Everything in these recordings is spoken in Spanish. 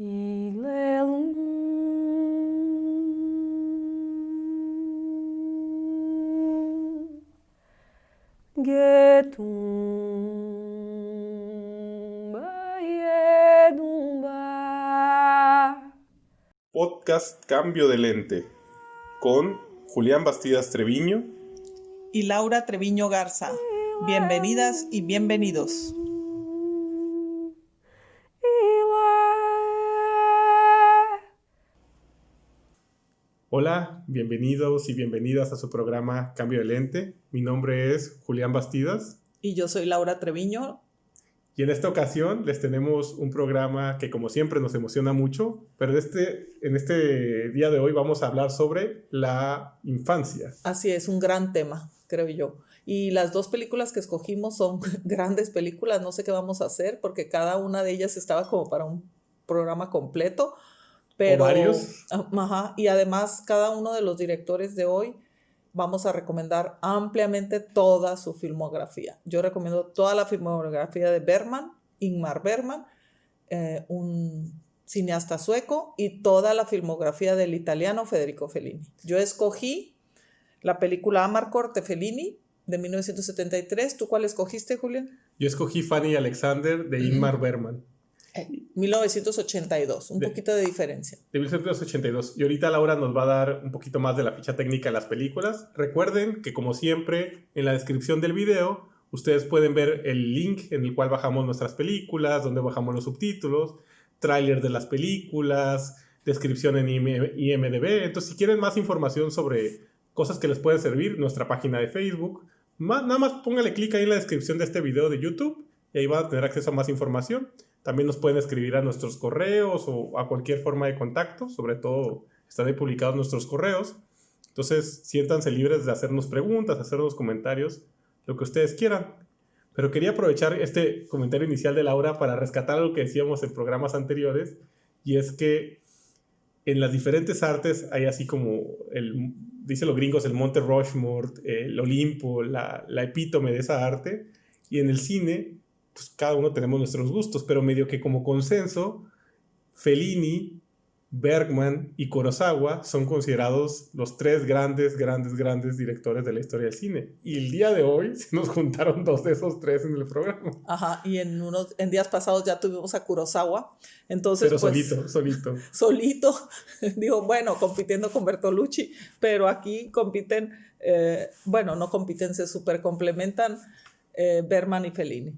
Ilelum Getumba Yedumba. Podcast Cambio de Lente con Julián Bastidas Treviño y Laura Treviño Garza. Bienvenidas y bienvenidos. Hola, bienvenidos y bienvenidas a su programa Cambio de Lente. Mi nombre es Julián Bastidas. Y yo soy Laura Treviño. Y en esta ocasión les tenemos un programa que como siempre nos emociona mucho, pero en este día de hoy vamos a hablar sobre la infancia. Así es, un gran tema, creo yo. Y las dos películas que escogimos son grandes películas, no sé qué vamos a hacer porque cada una de ellas estaba como para un programa completo. Pero, ¿O varios? Ajá, y además cada uno de los directores de hoy vamos a recomendar ampliamente toda su filmografía. Yo recomiendo toda la filmografía de Bergman, Ingmar Bergman, un cineasta sueco, y toda la filmografía del italiano Federico Fellini. Yo escogí la película Amarcord de Fellini de 1973. ¿Tú cuál escogiste, Julián? Yo escogí Fanny y Alexander de Ingmar Bergman. 1982, un poquito de diferencia. De 1982. Y ahorita Laura nos va a dar un poquito más de la ficha técnica de las películas. Recuerden que, como siempre, en la descripción del video, ustedes pueden ver el link en el cual bajamos nuestras películas, donde bajamos los subtítulos, tráiler de las películas, descripción en IMDb. Entonces, si quieren más información sobre cosas que les pueden servir, nuestra página de Facebook, nada más póngale clic ahí en la descripción de este video de YouTube y ahí van a tener acceso a más información. También nos pueden escribir a nuestros correos o a cualquier forma de contacto. Sobre todo están ahí publicados nuestros correos. Entonces siéntanse libres de hacernos preguntas, hacernos comentarios, lo que ustedes quieran. Pero quería aprovechar este comentario inicial de Laura para rescatar algo que decíamos en programas anteriores. Y es que en las diferentes artes hay así como, dicen los gringos, el Monte Rushmore, el Olimpo, la epítome de esa arte. Y en el cine, pues cada uno tenemos nuestros gustos, pero medio que como consenso, Fellini, Bergman y Kurosawa son considerados los tres grandes directores de la historia del cine. Y el día de hoy se nos juntaron dos de esos tres en el programa. Ajá, y en días pasados ya tuvimos a Kurosawa. Entonces, pero pues, solito. Digo, bueno, compitiendo con Bertolucci, pero aquí compiten, no compiten, se super complementan Bergman y Fellini.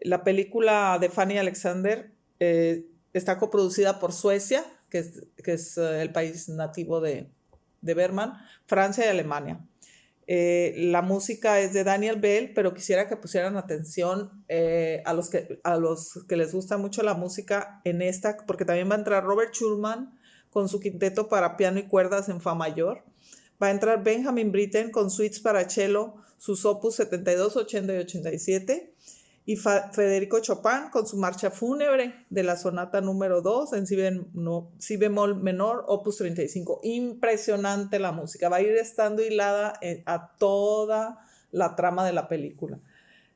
La película de Fanny Alexander está coproducida por Suecia, que es el país nativo de Bergman, Francia y Alemania. La música es de Daniel Bell, pero quisiera que pusieran atención a los que les gusta mucho la música en esta, porque también va a entrar Robert Schumann con su quinteto para piano y cuerdas en fa mayor. Va a entrar Benjamin Britten con suites para cello, sus opus 72, 80 y 87. Y Federico Chopin con su marcha fúnebre de la sonata número 2 en si bemol menor, opus 35. Impresionante la música, va a ir estando hilada a toda la trama de la película.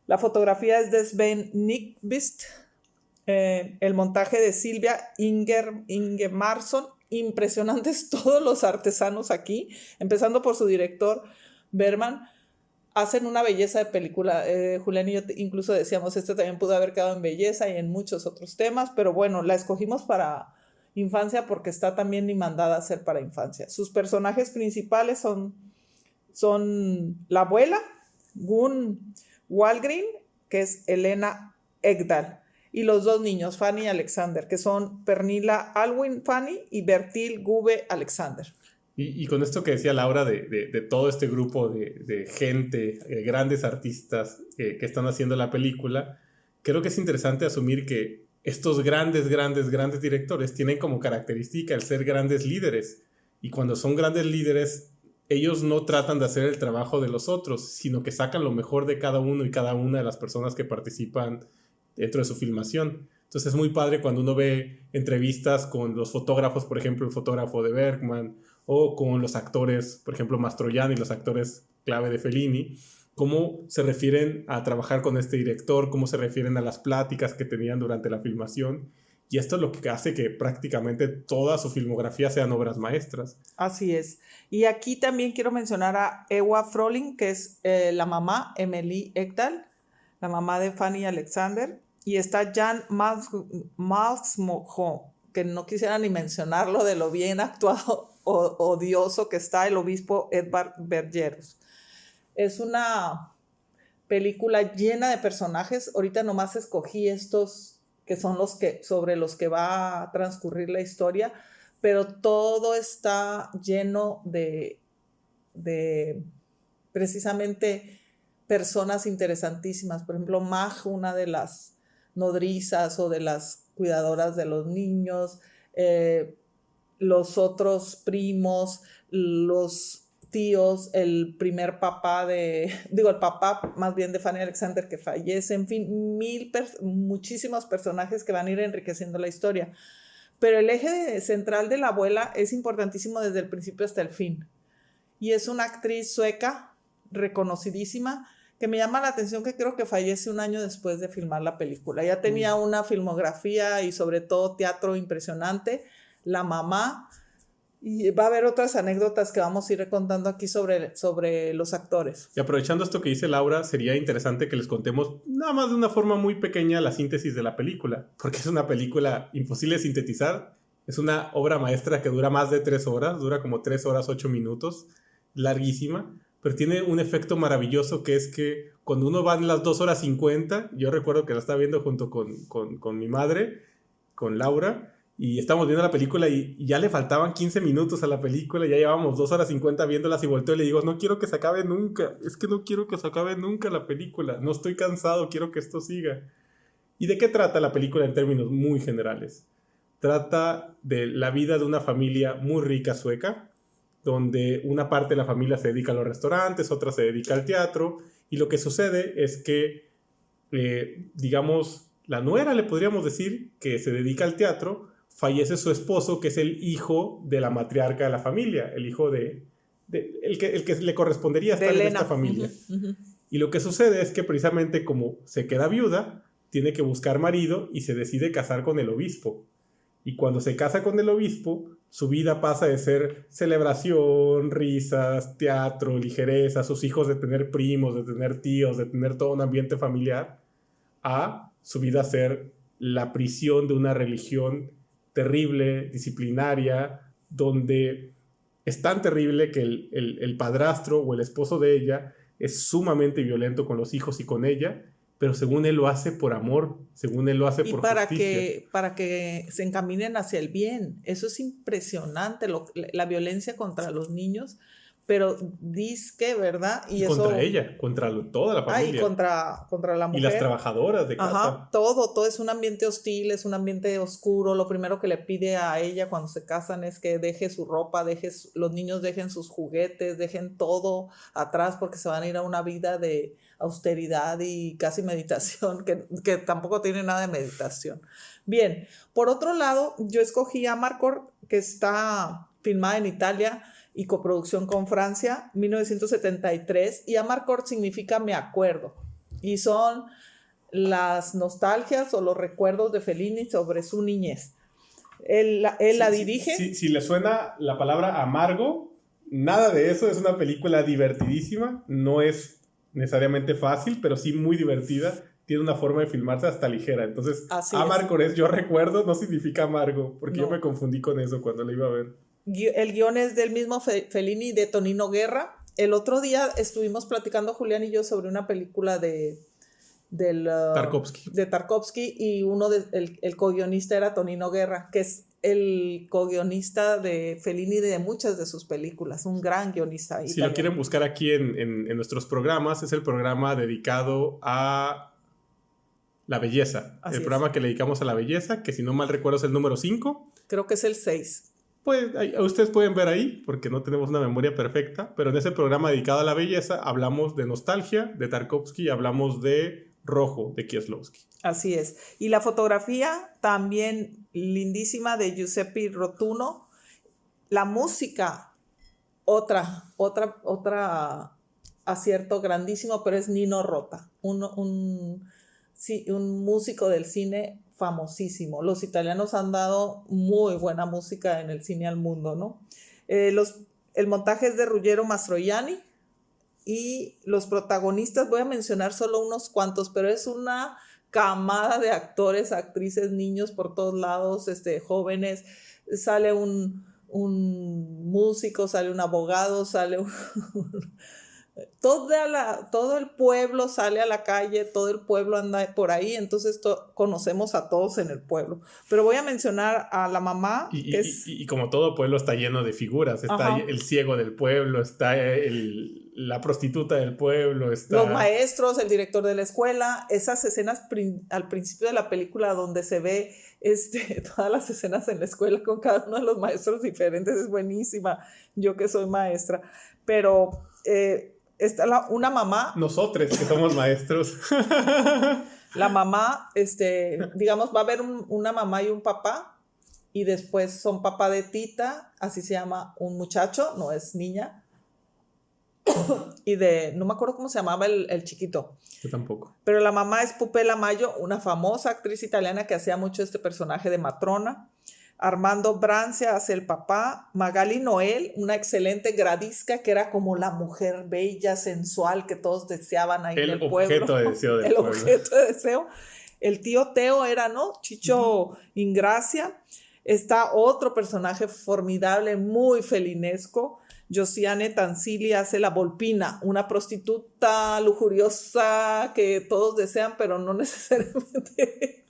La fotografía es de Sven Nykvist, el montaje de Silvia Ingemarsson. Impresionantes todos los artesanos aquí, empezando por su director Bergman. Hacen una belleza de película. Julián y yo incluso decíamos, también pudo haber quedado en belleza y en muchos otros temas, pero bueno, la escogimos para infancia porque está también mandada a ser para infancia. Sus personajes principales son la abuela, Gun Walgren, que es Elena Ekdahl, y los dos niños, Fanny y Alexander, que son Pernilla Alwyn Fanny y Bertil Gube Alexander. Y con esto que decía Laura de todo este grupo de gente, grandes artistas que están haciendo la película, creo que es interesante asumir que estos grandes directores tienen como característica el ser grandes líderes. Y cuando son grandes líderes, ellos no tratan de hacer el trabajo de los otros, sino que sacan lo mejor de cada uno y cada una de las personas que participan dentro de su filmación. Entonces es muy padre cuando uno ve entrevistas con los fotógrafos, por ejemplo, el fotógrafo de Bergman, o con los actores, por ejemplo, Mastroianni, los actores clave de Fellini, cómo se refieren a trabajar con este director, cómo se refieren a las pláticas que tenían durante la filmación. y esto es lo que hace que prácticamente toda su filmografía sean obras maestras. Así es. Y aquí también quiero mencionar a Ewa Fröling, que es la mamá, Emily Ekdahl, la mamá de Fanny Alexander, y está Jan Malmsjö, que no quisiera ni mencionarlo de lo bien actuado o odioso que está el obispo Edvard Bergerus. Es una película llena de personajes. Ahorita nomás escogí estos que son sobre los que va a transcurrir la historia, pero todo está lleno de precisamente personas interesantísimas. Por ejemplo, Maj, una de las nodrizas o de las cuidadoras de los niños, los otros primos, los tíos, el primer papá el papá más bien de Fanny Alexander que fallece, en fin, muchísimos personajes que van a ir enriqueciendo la historia. Pero el eje central de la abuela es importantísimo desde el principio hasta el fin. Y es una actriz sueca reconocidísima que me llama la atención, que creo que fallece un año después de filmar la película. Ya tenía una filmografía y sobre todo teatro impresionante. La mamá. Y va a haber otras anécdotas que vamos a ir contando aquí sobre los actores. Y aprovechando esto que dice Laura, sería interesante que les contemos nada más de una forma muy pequeña la síntesis de la película, porque es una película imposible de sintetizar. Es una obra maestra que dura más de 3 horas, dura como 3 horas 8 minutos, larguísima, pero tiene un efecto maravilloso, que es que cuando uno va en las 2 horas 50, yo recuerdo que la estaba viendo junto con mi madre, con Laura, y estábamos viendo la película y ya le faltaban 15 minutos a la película, ya llevábamos 2 horas 50 viéndolas, y volteo y le digo, no quiero que se acabe nunca, es que no quiero que se acabe nunca la película, no estoy cansado, quiero que esto siga. ¿Y de qué trata la película en términos muy generales? Trata de la vida de una familia muy rica sueca, donde una parte de la familia se dedica a los restaurantes, otra se dedica al teatro, y lo que sucede es que, digamos, la nuera, le podríamos decir, que se dedica al teatro, fallece su esposo, que es el hijo de la matriarca de la familia, el hijo el que le correspondería estar en esta familia. Y lo que sucede es que precisamente como se queda viuda, tiene que buscar marido y se decide casar con el obispo. Y cuando se casa con el obispo, su vida pasa de ser celebración, risas, teatro, ligereza, sus hijos de tener primos, de tener tíos, de tener todo un ambiente familiar, a su vida ser la prisión de una religión terrible, disciplinaria, donde es tan terrible que el padrastro o el esposo de ella es sumamente violento con los hijos y con ella, pero según él lo hace por amor, según él lo hace por justicia. Para que se encaminen hacia el bien. Eso es impresionante, la violencia contra los niños, pero disque, ¿verdad? Y contra ella, contra toda la familia. Y contra la mujer. Y las trabajadoras de casa. Ajá, todo es un ambiente hostil, es un ambiente oscuro. Lo primero que le pide a ella cuando se casan es que deje su ropa, los niños dejen sus juguetes, dejen todo atrás, porque se van a ir a una vida de austeridad y casi meditación, que tampoco tiene nada de meditación. Bien, por otro lado, yo escogí Amarcord, que está filmada en Italia y coproducción con Francia, 1973, y Amarcord significa me acuerdo, y son las nostalgias o los recuerdos de Fellini sobre su niñez. Él la dirige. Si le suena la palabra amargo, nada de eso, es una película divertidísima, no es necesariamente fácil, pero sí muy divertida, tiene una forma de filmarse hasta ligera, entonces Amarcord es yo recuerdo, no significa amargo, porque yo me confundí con eso cuando la iba a ver. El guión es del mismo Fellini, de Tonino Guerra. El otro día estuvimos platicando Julián y yo sobre una película de Tarkovsky, y el co-guionista era Tonino Guerra, que es el co-guionista de Fellini de muchas de sus películas, un gran guionista italiano. Si lo quieren buscar aquí en nuestros programas, es el programa dedicado a la belleza. El programa que le dedicamos a la belleza, que si no mal recuerdo es el número 5. Creo que es el 6. Pues ustedes pueden ver ahí, porque no tenemos una memoria perfecta, pero en ese programa dedicado a la belleza hablamos de nostalgia, de Tarkovsky, hablamos de Rojo, de Kieslowski. Así es. Y la fotografía también lindísima de Giuseppe Rotuno. La música, otra acierto grandísimo, pero es Nino Rota, un músico del cine famosísimo. Los italianos han dado muy buena música en el cine al mundo, ¿no? El montaje es de Ruggero Mastroianni y los protagonistas, voy a mencionar solo unos cuantos, pero es una camada de actores, actrices, niños por todos lados, jóvenes. Sale un músico, sale un abogado, sale todo el pueblo sale a la calle, todo el pueblo anda por ahí, entonces conocemos a todos en el pueblo. Pero voy a mencionar a la mamá. Y como todo pueblo está lleno de figuras, está Ajá. el ciego del pueblo, está la prostituta del pueblo, está... Los maestros, el director de la escuela, esas escenas al principio de la película donde se ve todas las escenas en la escuela con cada uno de los maestros diferentes, es buenísima, yo que soy maestra. Pero está una mamá. Nosotros que somos maestros. La mamá, digamos, va a haber una mamá y un papá, y después son papá de Tita, así se llama un muchacho, no es niña, y no me acuerdo cómo se llamaba el chiquito. Yo tampoco. Pero la mamá es Pupella Mayo, una famosa actriz italiana que hacía mucho este personaje de matrona. Armando Brancia hace el papá. Magali Noel, una excelente gradisca que era como la mujer bella, sensual que todos deseaban ahí en el pueblo. El objeto de deseo del el pueblo. objeto de deseo. El tío Teo era, ¿no? Chicho Ingracia. Está otro personaje formidable, muy felinesco. Josiane Tansili hace la Volpina, una prostituta lujuriosa que todos desean, pero no necesariamente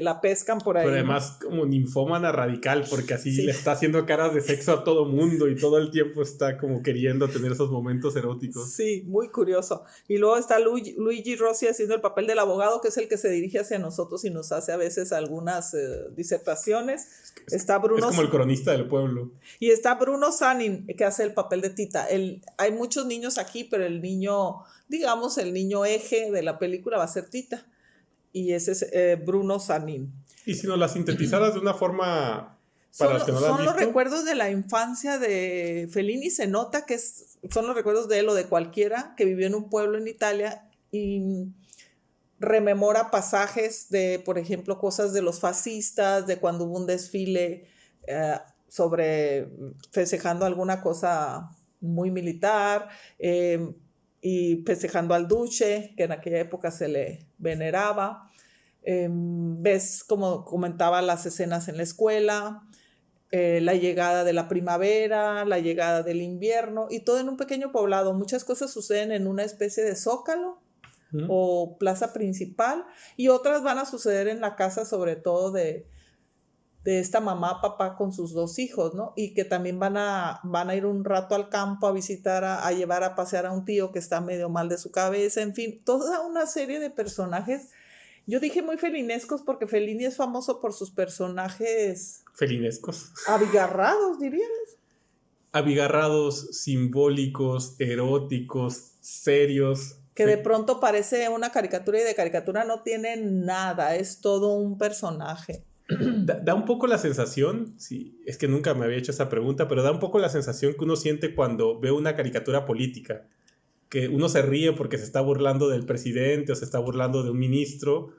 la pescan por ahí. Pero además como ninfómana radical, porque así Sí. le está haciendo caras de sexo a todo mundo y todo el tiempo está como queriendo tener esos momentos eróticos. Sí, muy curioso. Y luego está Luigi Rossi haciendo el papel del abogado, que es el que se dirige hacia nosotros y nos hace a veces algunas disertaciones. Está Bruno, es como el cronista del pueblo. y está Bruno Sanin, que hace el papel de Tita. Hay muchos niños aquí, pero el niño, digamos, el niño eje de la película va a ser Tita. Y ese es Bruno Sanin. Y si nos la sintetizaras de una forma para los que no la han Son los visto. recuerdos de la infancia de Fellini. Se nota que son los recuerdos de él o de cualquiera que vivió en un pueblo en Italia y rememora pasajes de, por ejemplo, cosas de los fascistas, de cuando hubo un desfile festejando alguna cosa muy militar, y festejando al duce, que en aquella época se le veneraba. Ves, como comentaba, las escenas en la escuela, la llegada de la primavera, la llegada del invierno, y todo en un pequeño poblado. Muchas cosas suceden en una especie de zócalo o plaza principal, y otras van a suceder en la casa, sobre todo de esta mamá, papá con sus dos hijos, ¿no? Y que también van a ir un rato al campo a visitar, a llevar a pasear a un tío que está medio mal de su cabeza, en fin, toda una serie de personajes. Yo dije muy felinescos porque Fellini es famoso por sus personajes Felinescos. abigarrados, diríamos. Abigarrados, simbólicos, eróticos, serios. Que de pronto parece una caricatura y de caricatura no tiene nada, es todo un personaje. Da un poco la sensación, sí, es que nunca me había hecho esa pregunta, pero da un poco la sensación que uno siente cuando ve una caricatura política, que uno se ríe porque se está burlando del presidente o se está burlando de un ministro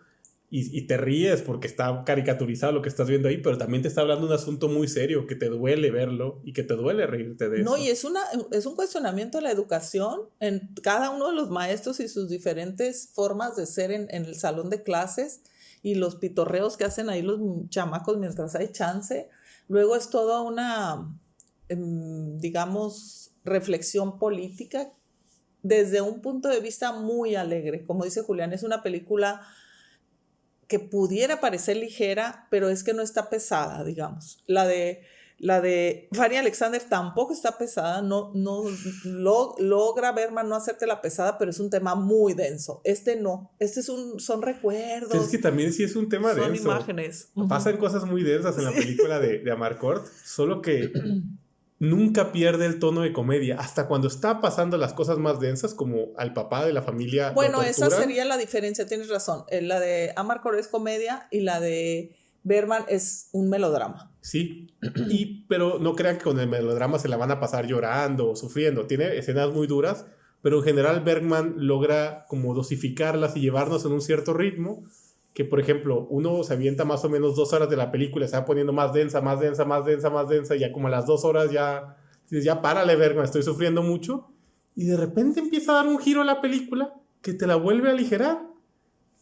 y te ríes porque está caricaturizado lo que estás viendo ahí, pero también te está hablando de un asunto muy serio que te duele verlo y que te duele reírte de eso. No, y es un cuestionamiento a la educación en cada uno de los maestros y sus diferentes formas de ser en el salón de clases, y los pitorreos que hacen ahí los chamacos mientras hay chance. Luego es toda una, digamos, reflexión política desde un punto de vista muy alegre. Como dice Julián, es una película que pudiera parecer ligera, pero es que no está pesada, digamos. La de Fanny Alexander tampoco está pesada, no logra Bergman no hacértela pesada, pero es un tema muy denso. No, son recuerdos. Pero es que también sí es un tema denso. Son imágenes. Pasan cosas muy densas en la película de Amarcord, solo que nunca pierde el tono de comedia, hasta cuando está pasando las cosas más densas, como al papá de la familia. Bueno, esa sería la diferencia, tienes razón. La de Amarcord es comedia y la de Bergman es un melodrama. Sí, pero no crean que con el melodrama se la van a pasar llorando o sufriendo. Tiene escenas muy duras, pero en general Bergman logra como dosificarlas y llevarnos en un cierto ritmo que, por ejemplo, uno se avienta más o menos 2 horas de la película, se va poniendo más densa, más densa, más densa, más densa, y ya como a las 2 horas ya párale, verga, estoy sufriendo mucho, y de repente empieza a dar un giro a la película que te la vuelve a aligerar.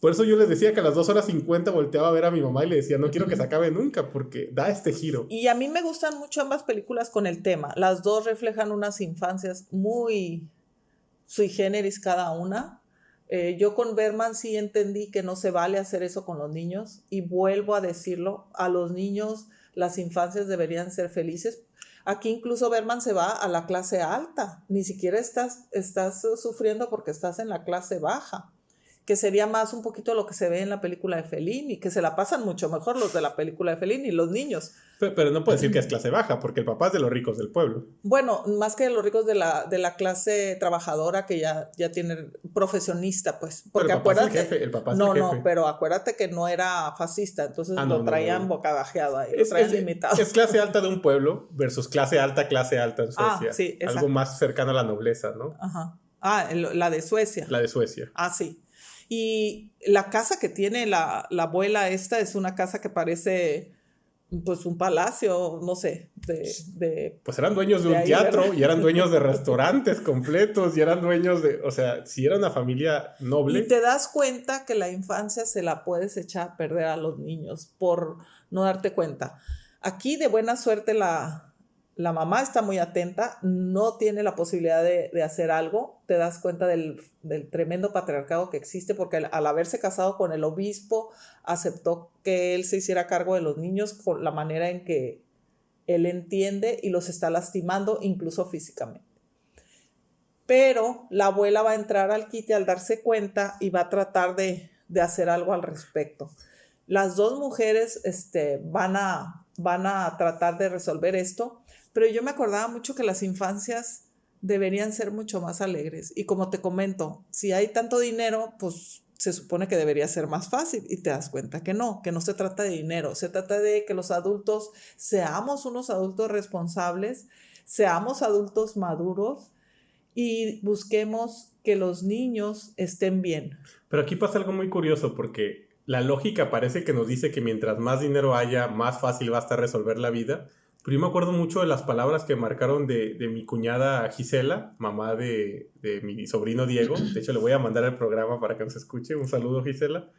Por eso yo les decía que a las 2:50 volteaba a ver a mi mamá y le decía, no quiero que se acabe nunca, porque da este giro. Y a mí me gustan mucho ambas películas con el tema. Las dos reflejan unas infancias muy sui generis cada una. Yo con Bergman sí entendí que no se vale hacer eso con los niños, y vuelvo a decirlo, a los niños las infancias deberían ser felices. Aquí incluso Bergman se va a la clase alta, ni siquiera estás sufriendo porque estás en la clase baja, que sería más un poquito lo que se ve en la película de Fellini, que se la pasan mucho mejor los de la película de Fellini, los niños. Pero no puedo decir que es clase baja, porque el papá es de los ricos del pueblo. Bueno, más que de los ricos de la clase trabajadora que ya tiene profesionista, pues. Porque pero el papá acuérdate, es el jefe, el papá es no, el jefe. no, pero acuérdate que no era fascista, entonces lo traían bocabajeado ahí, lo traían limitado. Es clase alta de un pueblo versus clase alta en Suecia. Sí, exacto. Algo más cercano a la nobleza, ¿no? Ajá. La de Suecia. La de Suecia. Sí. Y la casa que tiene la abuela esta es una casa que parece pues un palacio, no sé, pues eran dueños de un teatro, ¿verdad? Y eran dueños de restaurantes completos, y eran dueños de, o sea, si era una familia noble. Y te das cuenta que la infancia se la puedes echar a perder a los niños por no darte cuenta. Aquí de buena suerte la mamá está muy atenta, no tiene la posibilidad de hacer algo, te das cuenta del tremendo patriarcado que existe, porque al haberse casado con el obispo, aceptó que él se hiciera cargo de los niños con la manera en que él entiende, y los está lastimando incluso físicamente. Pero la abuela va a entrar al quite al darse cuenta y va a tratar de hacer algo al respecto. Las dos mujeres van a tratar de resolver esto, pero yo me acordaba mucho que las infancias deberían ser mucho más alegres. Y como te comento, si hay tanto dinero, pues se supone que debería ser más fácil, y te das cuenta que no se trata de dinero, se trata de que los adultos seamos unos adultos responsables, seamos adultos maduros y busquemos que los niños estén bien. Pero aquí pasa algo muy curioso, porque la lógica parece que nos dice que mientras más dinero haya, más fácil va a estar resolver la vida. Pero yo me acuerdo mucho de las palabras que marcaron de mi cuñada Gisela, mamá de mi sobrino Diego. De hecho, le voy a mandar el programa para que nos escuche. Un saludo, Gisela.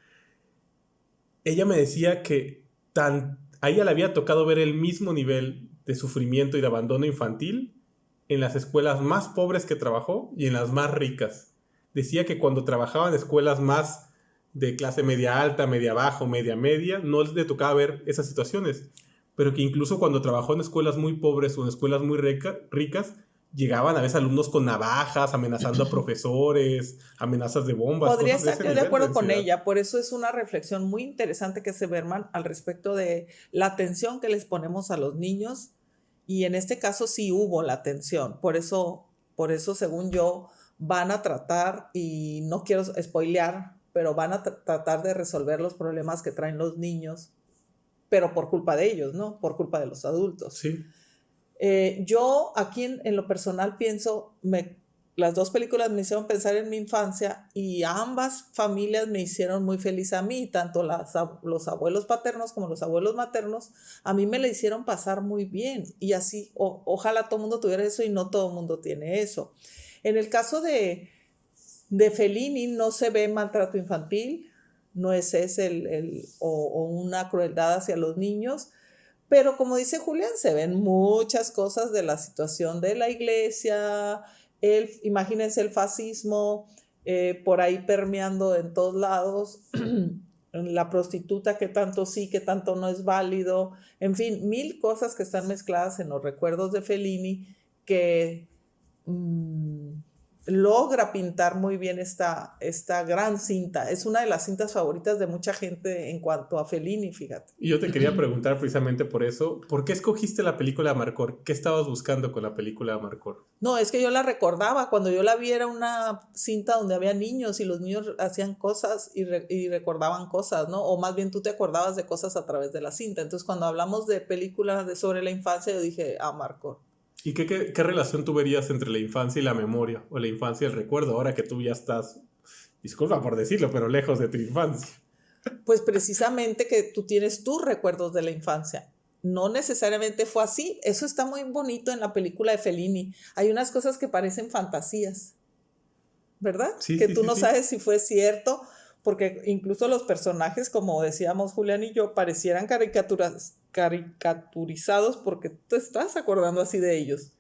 Ella me decía que a ella le había tocado ver el mismo nivel de sufrimiento y de abandono infantil en las escuelas más pobres que trabajó y en las más ricas. Decía que cuando trabajaba en escuelas más de clase media alta, media baja, media, no le tocaba ver esas situaciones. Pero que incluso cuando trabajó en escuelas muy pobres o en escuelas muy ricas, llegaban a veces alumnos con navajas, amenazando a profesores, amenazas de bombas. Podría estar yo de acuerdo con ella, por eso es una reflexión muy interesante que hace Bergman al respecto de la atención que les ponemos a los niños, y en este caso sí hubo la atención, por eso según yo van a tratar, y no quiero spoilear, pero van a tratar de resolver los problemas que traen los niños, pero por culpa de ellos, ¿no? Por culpa de los adultos. Sí. Yo aquí en lo personal pienso, las dos películas me hicieron pensar en mi infancia, y ambas familias me hicieron muy feliz a mí, tanto los abuelos paternos como los abuelos maternos, a mí me la hicieron pasar muy bien, y así, ojalá todo el mundo tuviera eso, y no todo el mundo tiene eso. En el caso de Fellini no se ve maltrato infantil, no es ese o una crueldad hacia los niños, pero como dice Julián, se ven muchas cosas de la situación de la iglesia, imagínense el fascismo por ahí permeando en todos lados, la prostituta que tanto sí, que tanto no es válido, en fin, 1000 cosas que están mezcladas en los recuerdos de Fellini que logra pintar muy bien esta gran cinta. Es una de las cintas favoritas de mucha gente en cuanto a Fellini, fíjate. Y yo te quería preguntar precisamente por eso, ¿por qué escogiste la película Amarcord? ¿Qué estabas buscando con la película Amarcord? No, es que yo la recordaba, cuando yo la vi era una cinta donde había niños, y los niños hacían cosas y recordaban cosas, ¿no? O más bien tú te acordabas de cosas a través de la cinta. Entonces cuando hablamos de películas sobre la infancia, yo dije, Amarcord. ¿Y qué relación tú verías entre la infancia y la memoria, o la infancia y el recuerdo, ahora que tú ya estás, disculpa por decirlo, pero lejos de tu infancia? Pues precisamente que tú tienes tus recuerdos de la infancia. No necesariamente fue así. Eso está muy bonito en la película de Fellini. Hay unas cosas que parecen fantasías, ¿verdad? Sí, Que sí, tú sí, no sí. sabes si fue cierto, porque incluso los personajes, como decíamos Julián y yo, parecieran caricaturizados porque tú estás acordando así de ellos.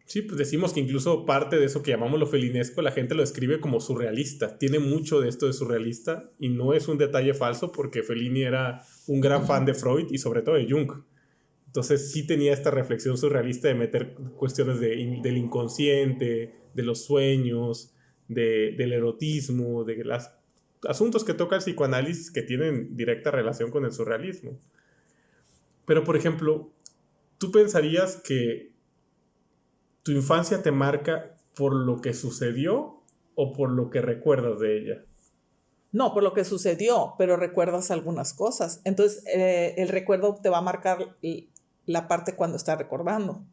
Sí, pues decimos que incluso parte de eso que llamamos lo felinesco, la gente lo describe como surrealista. Tiene mucho de esto de surrealista y no es un detalle falso porque Fellini era un gran fan de Freud y sobre todo de Jung. Entonces sí tenía esta reflexión surrealista de meter cuestiones del inconsciente, de los sueños, del erotismo, de los asuntos que toca el psicoanálisis que tienen directa relación con el surrealismo. Pero, por ejemplo, ¿tú pensarías que tu infancia te marca por lo que sucedió o por lo que recuerdas de ella? No, por lo que sucedió, pero recuerdas algunas cosas. Entonces, el recuerdo te va a marcar la parte cuando estás recordando.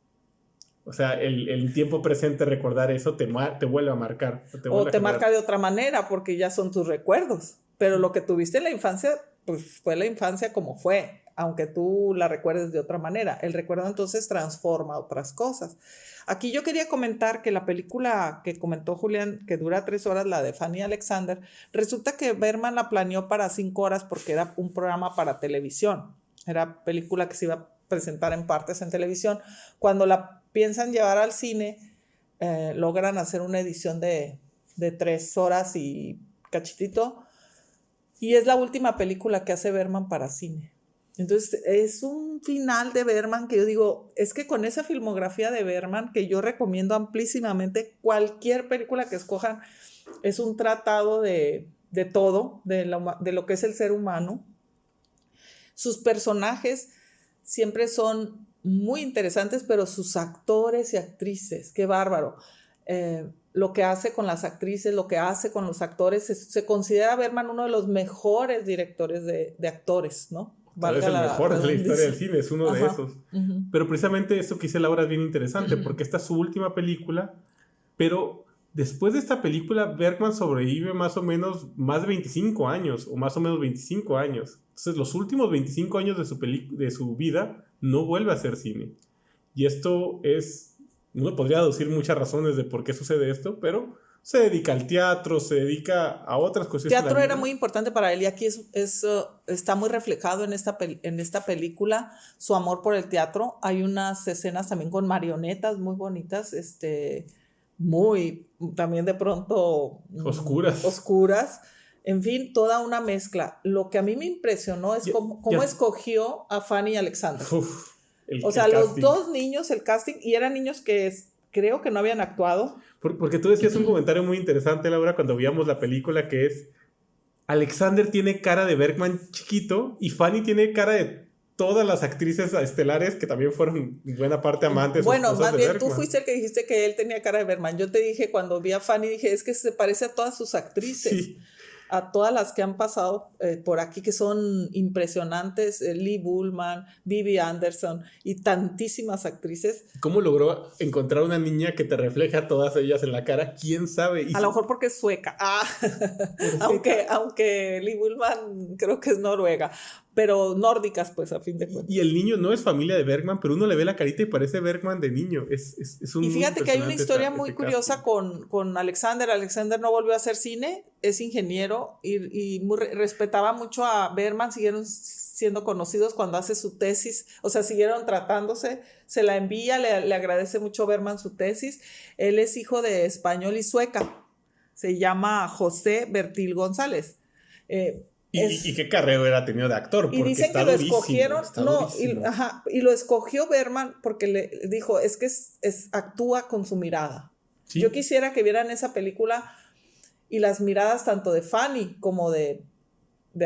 O sea, el tiempo presente, recordar eso, te vuelve a marcar. O te marca de otra manera porque ya son tus recuerdos. Pero lo que tuviste en la infancia, pues fue la infancia como fue, aunque tú la recuerdes de otra manera. El recuerdo entonces transforma otras cosas. Aquí yo quería comentar que la película que comentó Julián, que dura 3 horas, la de Fanny Alexander, resulta que Bergman la planeó para 5 horas porque era un programa para televisión. Era película que se iba a presentar en partes en televisión. Cuando la piensan llevar al cine, logran hacer una edición de 3 horas y cachitito. Y es la última película que hace Bergman para cine. Entonces, es un final de Bergman que yo digo, es que con esa filmografía de Bergman, que yo recomiendo amplísimamente, cualquier película que escojan, es un tratado de todo, de lo que es el ser humano. Sus personajes siempre son muy interesantes, pero sus actores y actrices, qué bárbaro. Lo que hace con las actrices, lo que hace con los actores, se considera Bergman uno de los mejores directores de actores, ¿no? Tal vez el mejor de la historia del cine, es uno de esos. Uh-huh. Pero precisamente esto que dice Laura es bien interesante, porque esta es su última película, pero después de esta película, Bergman sobrevive más o menos más de 25 años, o más o menos 25 años. Entonces, los últimos 25 años de su vida no vuelve a hacer cine. Y esto es, uno podría deducir muchas razones de por qué sucede esto, pero se dedica al teatro, se dedica a otras cuestiones. Teatro era muy importante para él y aquí está muy reflejado en esta película, su amor por el teatro. Hay unas escenas también con marionetas muy bonitas, muy también de pronto oscuras. En fin, toda una mezcla. Lo que a mí me impresionó es cómo escogió a Fanny Alexander. Los dos niños, el casting, y eran niños que creo que no habían actuado. Porque tú decías un comentario muy interesante, Laura, cuando veíamos la película, que es Alexander tiene cara de Bergman chiquito y Fanny tiene cara de todas las actrices estelares que también fueron en buena parte amantes. Bueno, más bien tú fuiste el que dijiste que él tenía cara de Bergman. Yo te dije, cuando vi a Fanny, dije, es que se parece a todas sus actrices. Sí. A todas las que han pasado por aquí, que son impresionantes, Lee Bullman, Bibi Anderson y tantísimas actrices. ¿Cómo logró encontrar una niña que te refleje a todas ellas en la cara? ¿Quién sabe? A lo mejor porque es sueca. Aunque Lee Bullman creo que es noruega, pero nórdicas, pues, a fin de cuentas. Y el niño no es familia de Bergman, pero uno le ve la carita y parece Bergman de niño. Y fíjate que hay una historia muy curiosa con Alexander. Alexander no volvió a hacer cine, es ingeniero y respetaba mucho a Bergman, siguieron siendo conocidos cuando hace su tesis, o sea, siguieron tratándose, se la envía, le agradece mucho Bergman su tesis. Él es hijo de español y sueca, se llama José Bertil González. ¿Y qué carrera hubiera tenido de actor? Y dicen que lo escogieron, y lo escogió Bergman porque le dijo, es que actúa con su mirada. ¿Sí? Yo quisiera que vieran esa película y las miradas tanto de Fanny como de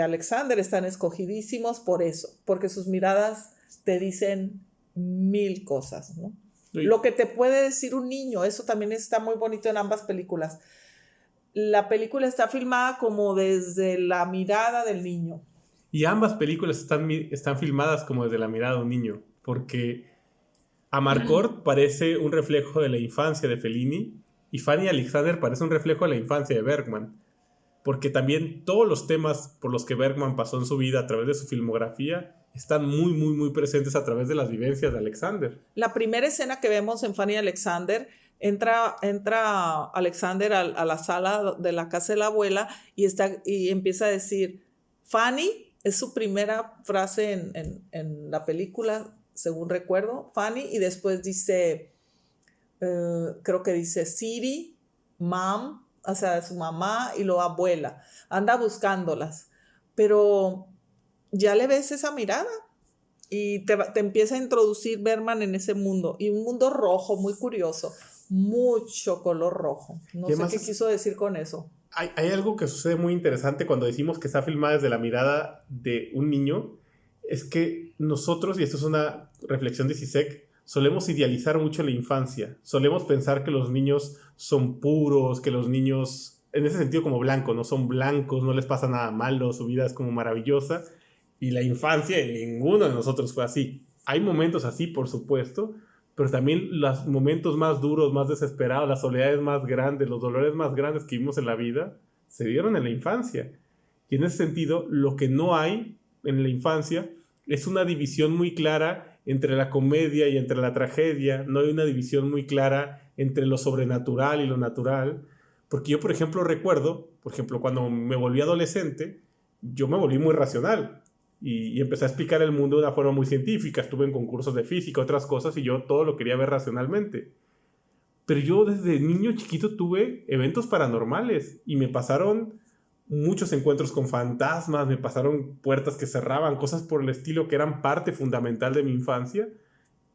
Alexander están escogidísimos por eso, porque sus miradas te dicen 1000 cosas, ¿no? Sí. Lo que te puede decir un niño, eso también está muy bonito en ambas películas. La película está filmada como desde la mirada del niño. Y ambas películas están filmadas como desde la mirada de un niño, porque Amarcord parece un reflejo de la infancia de Fellini y Fanny Alexander parece un reflejo de la infancia de Bergman. porque también todos los temas por los que Bergman pasó en su vida a través de su filmografía están muy, muy, muy presentes a través de las vivencias de Alexander. La primera escena que vemos en Fanny y Alexander, entra Alexander a la sala de la casa de la abuela y empieza a decir, Fanny, es su primera frase en la película, según recuerdo, Fanny, y después dice, creo que dice Siri, Mom, o sea, su mamá, y luego abuela. Anda buscándolas, pero ya le ves esa mirada y te empieza a introducir Bergman en ese mundo, y un mundo rojo, muy curioso, mucho color rojo. No sé qué quiso decir con eso. Hay algo que sucede muy interesante cuando decimos que está filmada desde la mirada de un niño, es que nosotros, y esto es una reflexión de Zizek, solemos idealizar mucho la infancia, solemos pensar que los niños son puros, que los niños, en ese sentido como blancos, no son blancos, no les pasa nada malo, su vida es como maravillosa, y la infancia en ninguno de nosotros fue así. Hay momentos así, por supuesto, pero también los momentos más duros, más desesperados, las soledades más grandes, los dolores más grandes que vimos en la vida, se dieron en la infancia. Y en ese sentido, lo que no hay en la infancia es una división muy clara entre la comedia y entre la tragedia. No hay una división muy clara entre lo sobrenatural y lo natural. Porque yo, por ejemplo, recuerdo, cuando me volví adolescente, yo me volví muy racional. Y empecé a explicar el mundo de una forma muy científica. Estuve en concursos de física, otras cosas, y yo todo lo quería ver racionalmente. Pero yo desde niño chiquito tuve eventos paranormales y me pasaron muchos encuentros con fantasmas, me pasaron puertas que cerraban, cosas por el estilo que eran parte fundamental de mi infancia,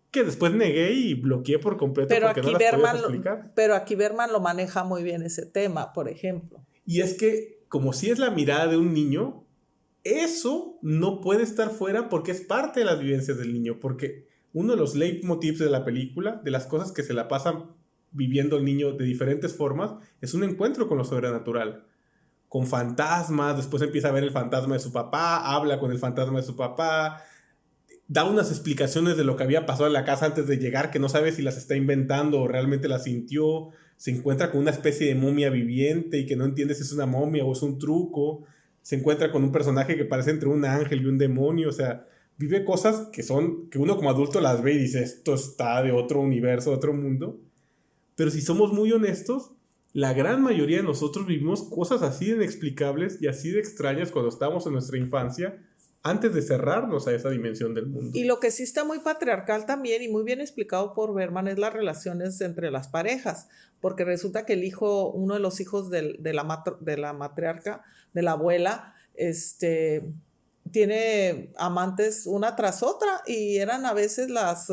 que después negué y bloqueé por completo porque no las podía explicar. Pero aquí Bergman lo maneja muy bien ese tema, por ejemplo. Y es que, como si es la mirada de un niño, eso no puede estar fuera porque es parte de las vivencias del niño, porque uno de los leitmotivs de la película, de las cosas que se la pasan viviendo el niño de diferentes formas, es un encuentro con lo sobrenatural, con fantasmas. Después empieza a ver el fantasma de su papá, habla con el fantasma de su papá, da unas explicaciones de lo que había pasado en la casa antes de llegar, que no sabe si las está inventando o realmente las sintió. Se encuentra con una especie de momia viviente y que no entiende si es una momia o es un truco. Se encuentra con un personaje que parece entre un ángel y un demonio. O sea, vive cosas que uno como adulto las ve y dice, esto está de otro universo, de otro mundo. Pero si somos muy honestos, la gran mayoría de nosotros vivimos cosas así de inexplicables y así de extrañas cuando estábamos en nuestra infancia, antes de cerrarnos a esa dimensión del mundo. Y lo que sí está muy patriarcal también y muy bien explicado por Bergman es las relaciones entre las parejas, porque resulta que uno de los hijos de la matriarca, de la abuela, tiene amantes una tras otra y eran a veces las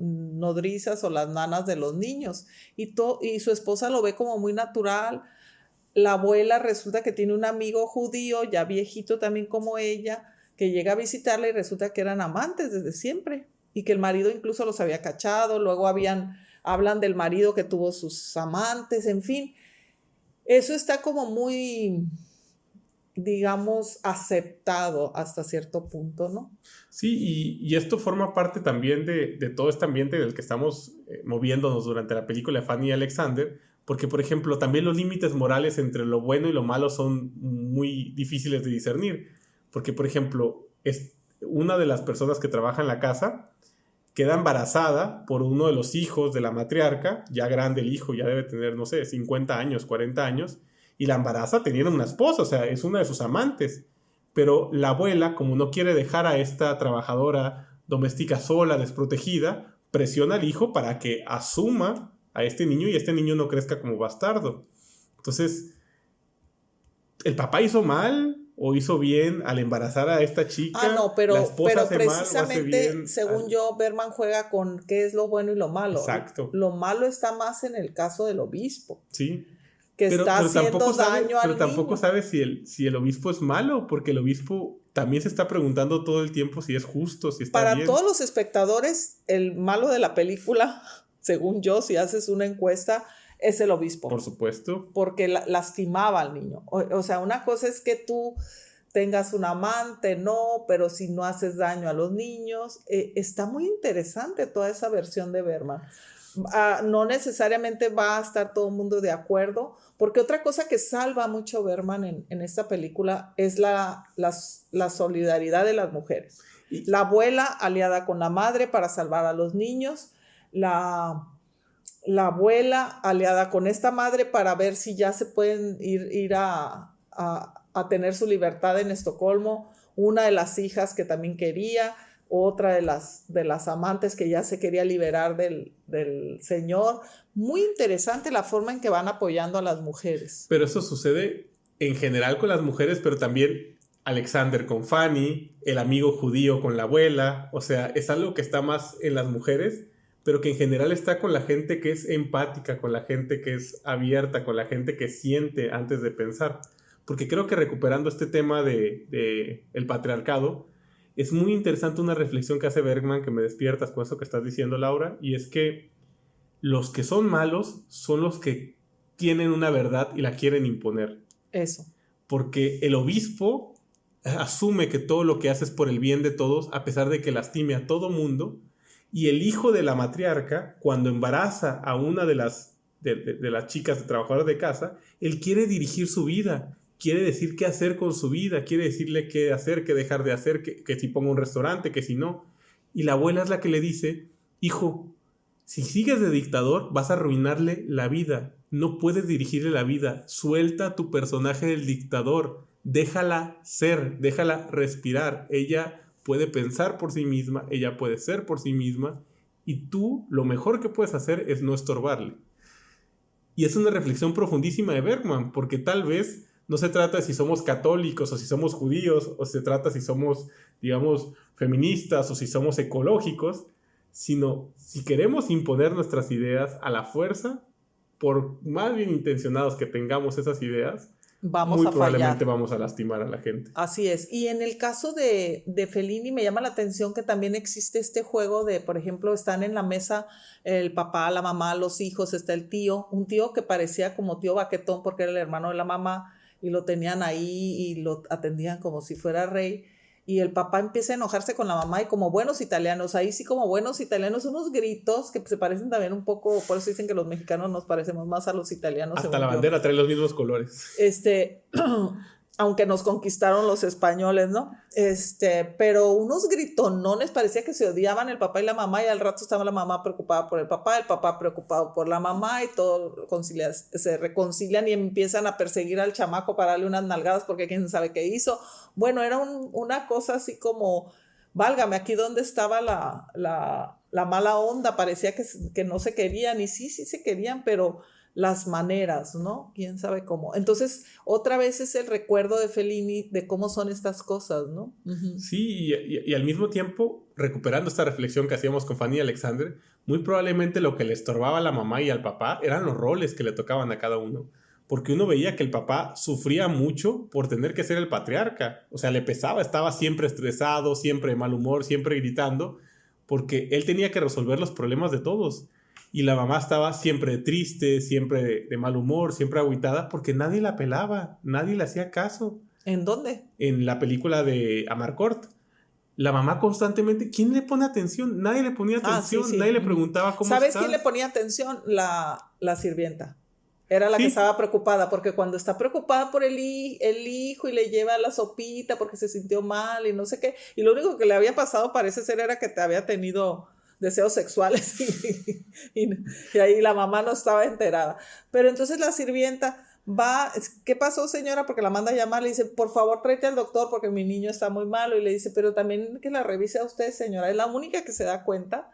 nodrizas o las nanas de los niños, y su esposa lo ve como muy natural. La abuela resulta que tiene un amigo judío ya viejito también como ella, que llega a visitarla y resulta que eran amantes desde siempre y que el marido incluso los había cachado. Luego hablan del marido que tuvo sus amantes, en fin. Eso está como muy, digamos, aceptado hasta cierto punto, ¿no? Sí, y esto forma parte también de todo este ambiente del que estamos moviéndonos durante la película de Fanny y Alexander, porque, por ejemplo, también los límites morales entre lo bueno y lo malo son muy difíciles de discernir. Porque, por ejemplo, una de las personas que trabaja en la casa queda embarazada por uno de los hijos de la matriarca, ya grande el hijo, ya debe tener, no sé, 50 años, 40 años, y la embaraza teniendo una esposa, o sea, es una de sus amantes. Pero la abuela, como no quiere dejar a esta trabajadora doméstica sola, desprotegida, presiona al hijo para que asuma a este niño y este niño no crezca como bastardo. Entonces, ¿el papá hizo mal o hizo bien al embarazar a esta chica? No, pero precisamente, bien según yo, Bergman juega con qué es lo bueno y lo malo. Exacto. Lo malo está más en el caso del obispo. Sí. Que está haciendo daño al niño. Pero tampoco sabe si el obispo es malo, porque el obispo también se está preguntando todo el tiempo si es justo, si está bien. Para todos los espectadores, el malo de la película, según yo, si haces una encuesta, es el obispo. Por supuesto. Porque lastimaba al niño. O sea, una cosa es que tú tengas un amante, no, pero si no haces daño a los niños. Está muy interesante toda esa versión de Bergman. No necesariamente va a estar todo el mundo de acuerdo, porque otra cosa que salva mucho Bergman en esta película es la solidaridad de las mujeres. La abuela aliada con la madre para salvar a los niños, la abuela aliada con esta madre para ver si ya se pueden ir a tener su libertad en Estocolmo, una de las hijas que también quería, otra de las amantes que ya se quería liberar del señor. Muy interesante la forma en que van apoyando a las mujeres. Pero eso sucede en general con las mujeres, pero también Alexander con Fanny, el amigo judío con la abuela. O sea, es algo que está más en las mujeres, pero que en general está con la gente que es empática, con la gente que es abierta, con la gente que siente antes de pensar. Porque creo que recuperando este tema de el patriarcado, es muy interesante una reflexión que hace Bergman que me despiertas con eso que estás diciendo, Laura, y es que los que son malos son los que tienen una verdad y la quieren imponer. Eso. Porque el obispo asume que todo lo que hace es por el bien de todos, a pesar de que lastime a todo mundo, y el hijo de la matriarca, cuando embaraza a una de las chicas de trabajadoras de casa, él quiere dirigir su vida, quiere decir qué hacer con su vida, quiere decirle qué hacer, qué dejar de hacer, que si ponga un restaurante, que si no. Y la abuela es la que le dice, hijo, si sigues de dictador vas a arruinarle la vida, no puedes dirigirle la vida, suelta a tu personaje del dictador, déjala ser, déjala respirar, ella puede pensar por sí misma, ella puede ser por sí misma, y tú lo mejor que puedes hacer es no estorbarle. Y es una reflexión profundísima de Bergman, porque tal vez no se trata de si somos católicos o si somos judíos, o se trata si somos, digamos, feministas o si somos ecológicos, sino si queremos imponer nuestras ideas a la fuerza, por más bien intencionados que tengamos esas ideas, muy probablemente vamos a lastimar a la gente. Así es. Y en el caso de Fellini me llama la atención que también existe este juego de, por ejemplo, están en la mesa el papá, la mamá, los hijos, está el tío, un tío que parecía como tío baquetón porque era el hermano de la mamá y lo tenían ahí y lo atendían como si fuera rey. Y el papá empieza a enojarse con la mamá y como buenos italianos, ahí sí como buenos italianos, unos gritos que se parecen también un poco, por eso dicen que los mexicanos nos parecemos más a los italianos. Hasta la bandera trae los mismos colores. Aunque nos conquistaron los españoles, ¿no? Pero unos gritonones, parecía que se odiaban el papá y la mamá y al rato estaba la mamá preocupada por el papá preocupado por la mamá y todos se reconcilian y empiezan a perseguir al chamaco para darle unas nalgadas porque quién sabe qué hizo. Bueno, era una cosa así como, válgame, aquí donde estaba la mala onda, parecía que no se querían y sí se querían, pero las maneras, ¿no? ¿Quién sabe cómo? Entonces, otra vez es el recuerdo de Fellini de cómo son estas cosas, ¿no? Uh-huh. Sí, y al mismo tiempo, recuperando esta reflexión que hacíamos con Fanny y Alexander, muy probablemente lo que le estorbaba a la mamá y al papá eran los roles que le tocaban a cada uno. Porque uno veía que el papá sufría mucho por tener que ser el patriarca. O sea, le pesaba, estaba siempre estresado, siempre de mal humor, siempre gritando, porque él tenía que resolver los problemas de todos. Y la mamá estaba siempre triste, siempre de mal humor, siempre agüitada, porque nadie la pelaba, nadie le hacía caso. ¿En dónde? En la película de Amarcord. La mamá constantemente, ¿quién le pone atención? Nadie le ponía atención, sí. Nadie le preguntaba cómo ¿Sabes estás? quién le ponía atención? La sirvienta. Era la que estaba preocupada, porque cuando está preocupada por el hijo y le lleva la sopita porque se sintió mal y no sé qué, y lo único que le había pasado parece ser era que te había tenido deseos sexuales y ahí la mamá no estaba enterada. Pero entonces la sirvienta va, ¿qué pasó, señora? Porque la manda a llamar, le dice, por favor tráete al doctor porque mi niño está muy malo, y le dice, pero también que la revise a usted, señora. Es la única que se da cuenta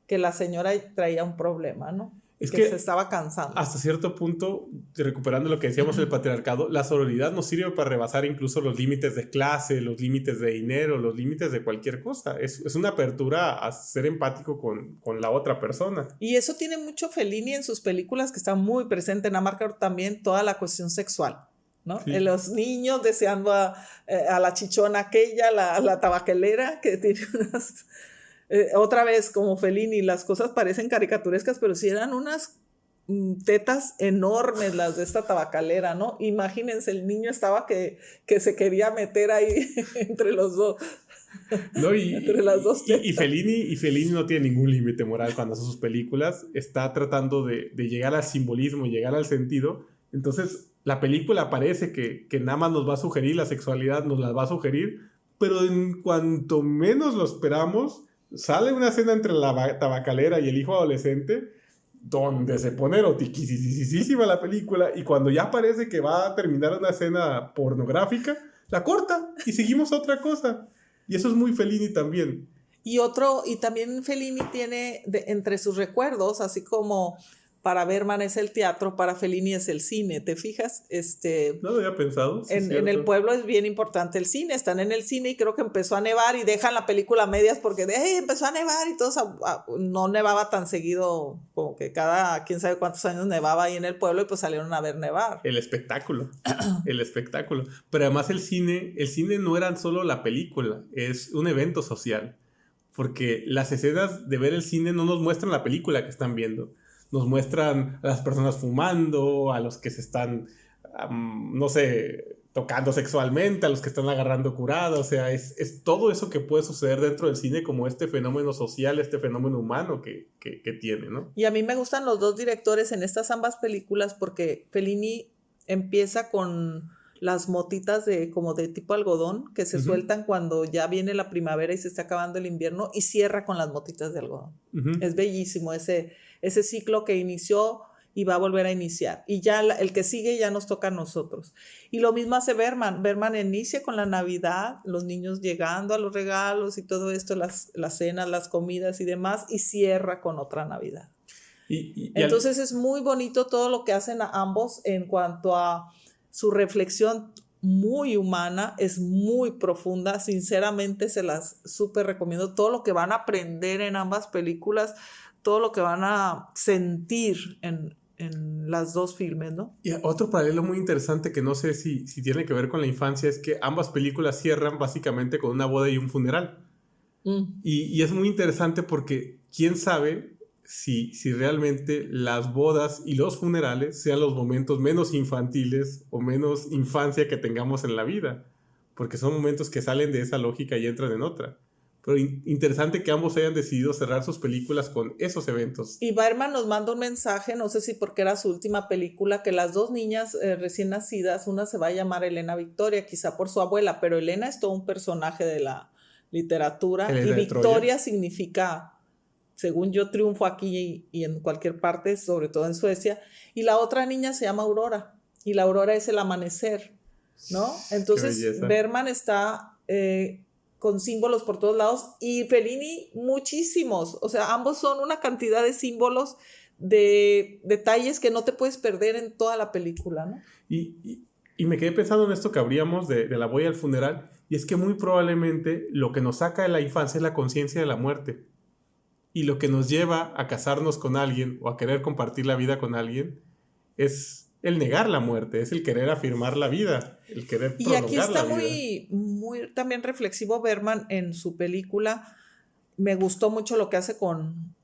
que la señora traía un problema, ¿no? Es que se estaba cansando. Hasta cierto punto, recuperando lo que decíamos del patriarcado, la sororidad nos sirve para rebasar incluso los límites de clase, los límites de dinero, los límites de cualquier cosa. Es una apertura a ser empático con la otra persona. Y eso tiene mucho Fellini en sus películas, que está muy presente en Amarcord también, toda la cuestión sexual, ¿no? Sí. Los niños deseando a la chichona aquella, la tabacalera, que tiene unas... otra vez, como Fellini, las cosas parecen caricaturescas, pero sí eran unas tetas enormes las de esta tabacalera, ¿no? Imagínense, el niño estaba que se quería meter ahí entre los dos. ¿no? Entre las dos y Fellini no tiene ningún límite moral cuando hace sus películas. Está tratando de llegar al simbolismo, llegar al sentido. Entonces, la película parece que nada más nos va a sugerir la sexualidad, nos la va a sugerir, pero en cuanto menos lo esperamos, sale una escena entre la tabacalera y el hijo adolescente donde se pone erotiquísima la película, y cuando ya parece que va a terminar una escena pornográfica, la corta y seguimos a otra cosa. Y eso es muy Fellini también. Y también Fellini tiene entre sus recuerdos, así como para Bergman es el teatro, para Fellini es el cine, ¿te fijas? No lo había pensado. Sí, en el pueblo es bien importante el cine, están en el cine y creo que empezó a nevar y dejan la película a medias porque empezó a nevar y todos no nevaba tan seguido, como que cada quién sabe cuántos años nevaba ahí en el pueblo y pues salieron a ver nevar. El espectáculo. Pero además el cine no era solo la película, es un evento social, porque las escenas de ver el cine no nos muestran la película que están viendo. Nos muestran a las personas fumando, a los que se están, no sé, tocando sexualmente, a los que están agarrando curada. O sea, es todo eso que puede suceder dentro del cine como este fenómeno social, este fenómeno humano que tiene, ¿no? Y a mí me gustan los dos directores en estas ambas películas porque Fellini empieza con las motitas como de tipo algodón que se sueltan cuando ya viene la primavera y se está acabando el invierno, y cierra con las motitas de algodón. Es bellísimo ese ciclo que inició y va a volver a iniciar. Y ya el que sigue ya nos toca a nosotros. Y lo mismo hace Bergman. Bergman inicia con la Navidad, los niños llegando a los regalos y todo esto, las cenas, las comidas y demás, y cierra con otra Navidad. Entonces es muy bonito todo lo que hacen a ambos en cuanto a su reflexión muy humana, es muy profunda. Sinceramente se las súper recomiendo. Todo lo que van a aprender en ambas películas, todo lo que van a sentir en las dos filmes, ¿no? Y otro paralelo muy interesante que no sé si tiene que ver con la infancia es que ambas películas cierran básicamente con una boda y un funeral. Y es muy interesante porque quién sabe si realmente las bodas y los funerales sean los momentos menos infantiles o menos infancia que tengamos en la vida, porque son momentos que salen de esa lógica y entran en otra. Pero interesante que ambos hayan decidido cerrar sus películas con esos eventos. Y Bergman nos manda un mensaje, no sé si porque era su última película, que las dos niñas recién nacidas, una se va a llamar Elena Victoria, quizá por su abuela, pero Elena es todo un personaje de la literatura, Elena y de Victoria Troya significa, según yo, triunfo aquí y en cualquier parte, sobre todo en Suecia. Y la otra niña se llama Aurora, y la aurora es el amanecer, ¿no? Entonces Bergman está con símbolos por todos lados, y Fellini muchísimos. O sea, ambos son una cantidad de símbolos, de detalles que no te puedes perder en toda la película, ¿no? Y me quedé pensando en esto que abríamos de la boda y el funeral, y es que muy probablemente lo que nos saca de la infancia es la conciencia de la muerte. Y lo que nos lleva a casarnos con alguien o a querer compartir la vida con alguien es el negar la muerte, es el querer afirmar la vida, el querer prolongar la vida. Y aquí está muy también reflexivo Bergman en su película. Me gustó mucho lo que hace con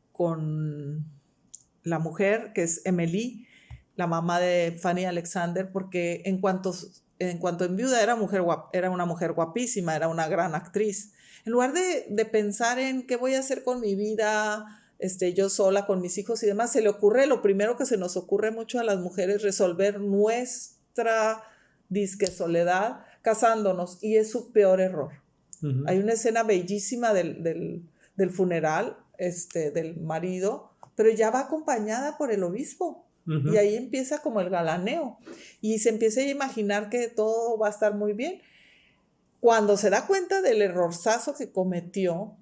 la mujer, que es Emily, la mamá de Fanny Alexander, porque en cuanto enviuda era una mujer guapísima, era una gran actriz. En lugar de pensar en qué voy a hacer con mi vida, yo sola con mis hijos y demás, se le ocurre, lo primero que se nos ocurre mucho a las mujeres, resolver nuestra disque soledad casándonos, y es su peor error. Hay una escena bellísima del funeral del marido, pero ya va acompañada por el obispo. Y ahí empieza como el galaneo, y se empieza a imaginar que todo va a estar muy bien. Cuando se da cuenta del errorzazo que cometió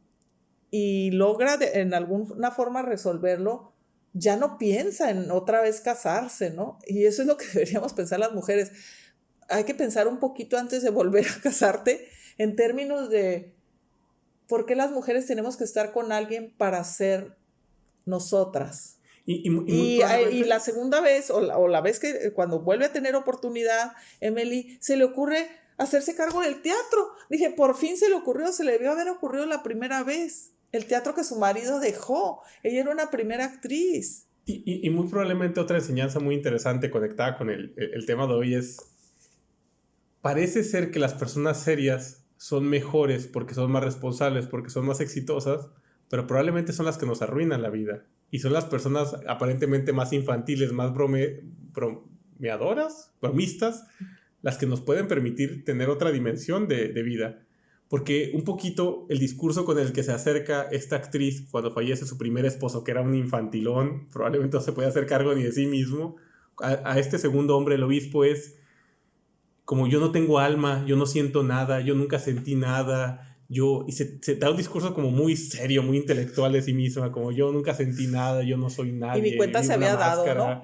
y logra en alguna forma resolverlo, ya no piensa en otra vez casarse, ¿no? Y eso es lo que deberíamos pensar las mujeres. Hay que pensar un poquito antes de volver a casarte en términos de por qué las mujeres tenemos que estar con alguien para ser nosotras. Y la segunda vez, o la vez que cuando vuelve a tener oportunidad, Emily, se le ocurre hacerse cargo del teatro. Dije, por fin se le ocurrió, se le debió haber ocurrido la primera vez. El teatro que su marido dejó. Ella era una primera actriz. Y muy probablemente otra enseñanza muy interesante conectada con el tema de hoy es, parece ser que las personas serias son mejores porque son más responsables, porque son más exitosas, pero probablemente son las que nos arruinan la vida. Y son las personas aparentemente más infantiles, más bromistas, las que nos pueden permitir tener otra dimensión de vida. Porque un poquito el discurso con el que se acerca esta actriz cuando fallece su primer esposo, que era un infantilón, probablemente no se podía hacer cargo ni de sí mismo, a este segundo hombre, el obispo, es como: yo no tengo alma, yo no siento nada, yo nunca sentí nada, y se da un discurso como muy serio, muy intelectual de sí misma, como: yo nunca sentí nada, yo no soy nadie. Y ni cuenta se había dado, ¿no?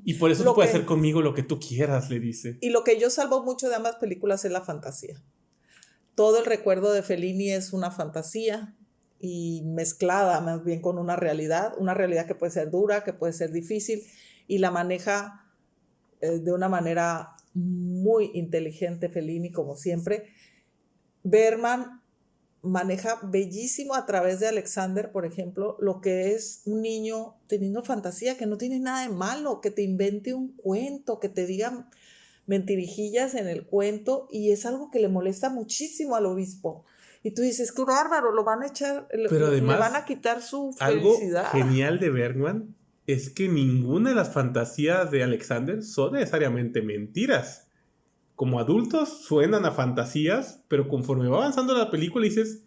Y por eso tú puedes hacer conmigo lo que tú quieras, le dice. Y lo que yo salvo mucho de ambas películas es la fantasía. Todo el recuerdo de Fellini es una fantasía y mezclada más bien con una realidad que puede ser dura, que puede ser difícil, y la maneja de una manera muy inteligente Fellini, como siempre. Bergman maneja bellísimo a través de Alexander, por ejemplo, lo que es un niño teniendo fantasía, que no tiene nada de malo, que te invente un cuento, que te diga mentirijillas en el cuento, y es algo que le molesta muchísimo al obispo. Y tú dices: qué bárbaro, lo van a echar, pero además, le van a quitar su felicidad. Algo genial de Bergman es que ninguna de las fantasías de Alexander son necesariamente mentiras. Como adultos suenan a fantasías, pero conforme va avanzando la película dices: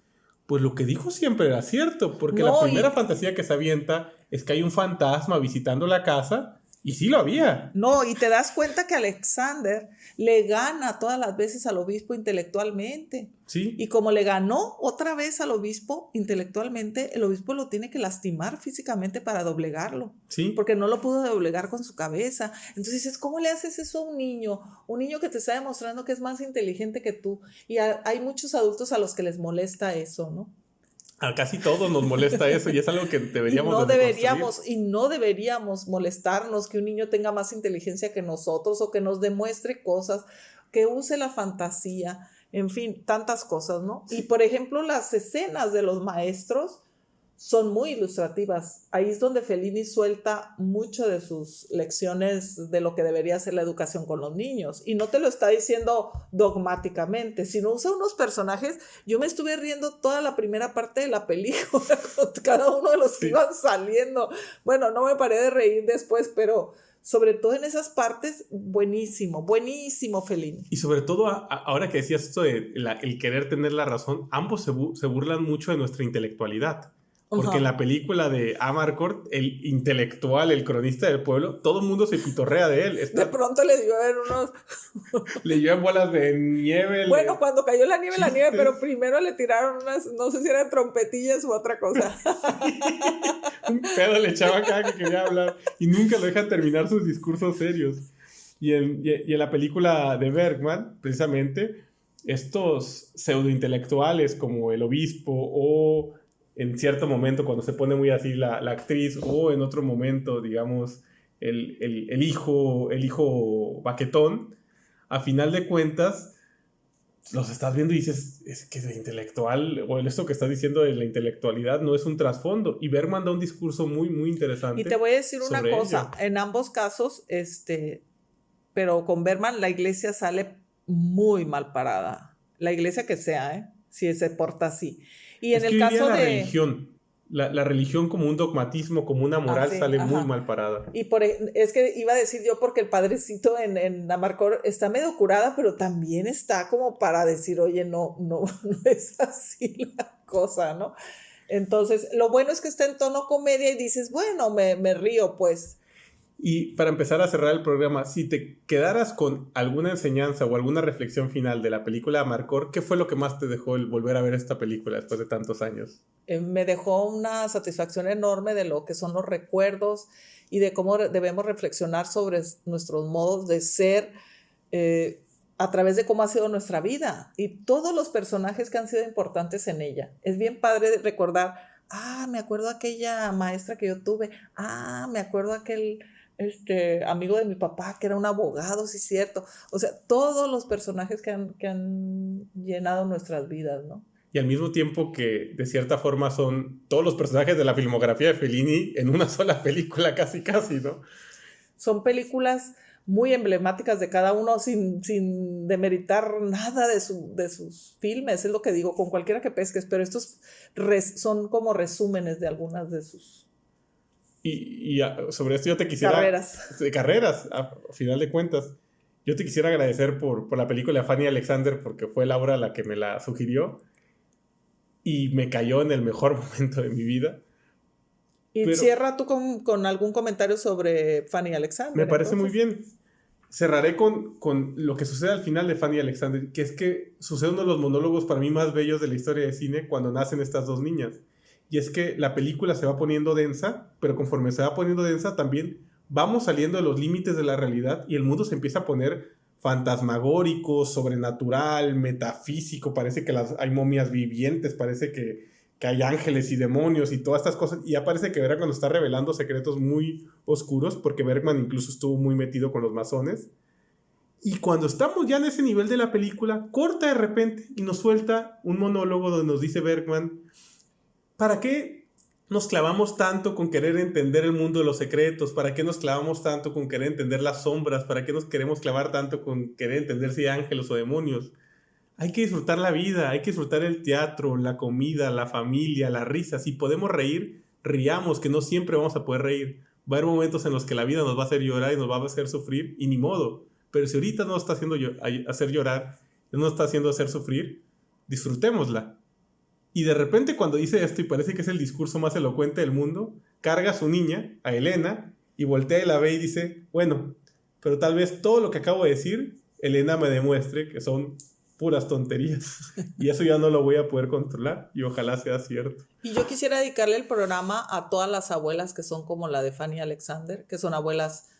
pues lo que dijo siempre era cierto, porque la primera fantasía que se avienta es que hay un fantasma visitando la casa. Y sí lo había. No, y te das cuenta que Alexander le gana todas las veces al obispo intelectualmente. Sí. Y como le ganó otra vez al obispo intelectualmente, el obispo lo tiene que lastimar físicamente para doblegarlo. Sí. Porque no lo pudo doblegar con su cabeza. Entonces dices: ¿cómo le haces eso a un niño? Un niño que te está demostrando que es más inteligente que tú. Y hay muchos adultos a los que les molesta eso, ¿no? A casi todos nos molesta eso y es algo que deberíamos y no deberíamos molestarnos que un niño tenga más inteligencia que nosotros o que nos demuestre cosas, que use la fantasía, en fin, tantas cosas, ¿no? Sí. Y por ejemplo, las escenas de los maestros son muy ilustrativas. Ahí es donde Fellini suelta mucho de sus lecciones de lo que debería ser la educación con los niños. Y no te lo está diciendo dogmáticamente, sino usa unos personajes. Yo me estuve riendo toda la primera parte de la película con cada uno de los que iban saliendo. Bueno, no me paré de reír después, pero sobre todo en esas partes, buenísimo Fellini. Y sobre todo, ahora que decías esto de el querer tener la razón, ambos se burlan mucho de nuestra intelectualidad. Porque en la película de Amarcord, el intelectual, el cronista del pueblo, todo el mundo se pitorrea de él. De pronto le dio a ver unos... le llevan bolas de nieve. Bueno, cuando cayó la nieve, pero primero le tiraron unas, no sé si eran trompetillas u otra cosa. Un pedo le echaba acá que quería hablar y nunca lo dejan terminar sus discursos serios. Y en la película de Bergman, precisamente, estos pseudointelectuales como el obispo o... en cierto momento cuando se pone muy así la actriz, o en otro momento, digamos, el hijo baquetón, a final de cuentas, los estás viendo y dices: es que de intelectual, o esto que estás diciendo de la intelectualidad no es un trasfondo. Y Bergman da un discurso muy, muy interesante. Y te voy a decir una cosa, en ambos casos, pero con Bergman la iglesia sale muy mal parada. La iglesia que sea, si se porta así. Y en el caso de la religión como un dogmatismo, como una moral, sale muy mal parada. Y es que iba a decir yo, porque el padrecito en Amarcord está medio curada, pero también está como para decir: oye, no es así la cosa, ¿no? Entonces, lo bueno es que está en tono comedia y dices: bueno, me río, pues. Y para empezar a cerrar el programa, si te quedaras con alguna enseñanza o alguna reflexión final de la película Amarcord, ¿qué fue lo que más te dejó el volver a ver esta película después de tantos años? Me dejó una satisfacción enorme de lo que son los recuerdos y de cómo debemos reflexionar sobre nuestros modos de ser a través de cómo ha sido nuestra vida y todos los personajes que han sido importantes en ella. Es bien padre recordar: me acuerdo aquella maestra que yo tuve, me acuerdo aquel... amigo de mi papá que era un abogado, sí es cierto. O sea, todos los personajes que han llenado nuestras vidas, ¿no? Y al mismo tiempo que de cierta forma son todos los personajes de la filmografía de Fellini en una sola película, casi, ¿no? Son películas muy emblemáticas de cada uno sin demeritar nada de sus filmes, es lo que digo, con cualquiera que pesques, pero estos son como resúmenes de algunas de sus sobre esto yo te quisiera... carreras. De carreras, a final de cuentas. Yo te quisiera agradecer por la película de Fanny Alexander, porque fue Laura la que me la sugirió y me cayó en el mejor momento de mi vida. Y cierra tú con algún comentario sobre Fanny Alexander. Me parece muy bien. Cerraré con lo que sucede al final de Fanny Alexander, que es que sucede uno de los monólogos para mí más bellos de la historia de cine cuando nacen estas dos niñas. Y es que la película se va poniendo densa, pero conforme se va poniendo densa también vamos saliendo de los límites de la realidad y el mundo se empieza a poner fantasmagórico, sobrenatural, metafísico, parece que hay momias vivientes, parece que hay ángeles y demonios y todas estas cosas, y ya parece que Bergman nos está revelando secretos muy oscuros, porque Bergman incluso estuvo muy metido con los masones. Y cuando estamos ya en ese nivel de la película, corta de repente y nos suelta un monólogo donde nos dice Bergman: ¿para qué nos clavamos tanto con querer entender el mundo de los secretos? ¿Para qué nos clavamos tanto con querer entender las sombras? ¿Para qué nos queremos clavar tanto con querer entender si hay ángeles o demonios? Hay que disfrutar la vida, hay que disfrutar el teatro, la comida, la familia, la risa. Si podemos reír, riamos, que no siempre vamos a poder reír. Va a haber momentos en los que la vida nos va a hacer llorar y nos va a hacer sufrir, y ni modo. Pero si ahorita no nos está haciendo hacer llorar, no nos está haciendo hacer sufrir, disfrutémosla. Y de repente cuando dice esto, y parece que es el discurso más elocuente del mundo, carga a su niña, a Elena, y voltea y la ve y dice: bueno, pero tal vez todo lo que acabo de decir, Elena me demuestre que son puras tonterías. Y eso ya no lo voy a poder controlar, y ojalá sea cierto. Y yo quisiera dedicarle el programa a todas las abuelas que son como la de Fanny Alexander, que son abuelas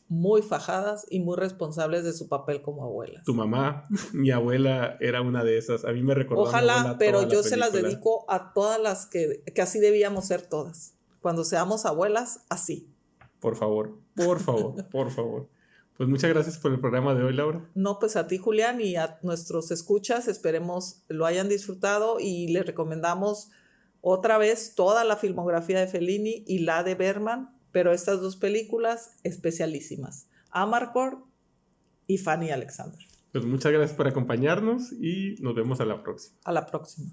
muy fajadas y muy responsables de su papel como abuelas. Tu mamá, mi abuela, era una de esas. A mí me recordó Ojalá, a mi abuela pero toda yo la se las película. dedico a todas las que así debíamos ser todas. Cuando seamos abuelas, así. Por favor, por favor, por favor. Pues muchas gracias por el programa de hoy, Laura. No, pues a ti, Julián, y a nuestros escuchas, esperemos lo hayan disfrutado y les recomendamos otra vez toda la filmografía de Fellini y la de Bergman, pero estas dos películas especialísimas: Amarcord y Fanny Alexander. Pues muchas gracias por acompañarnos y nos vemos a la próxima. A la próxima.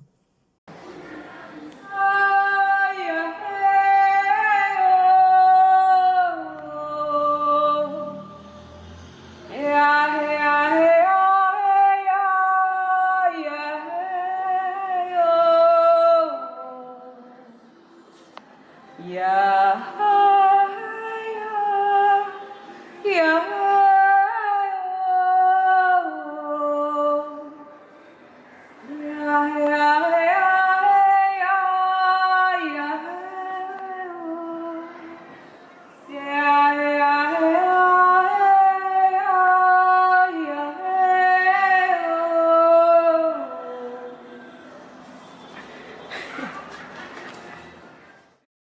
Yeah.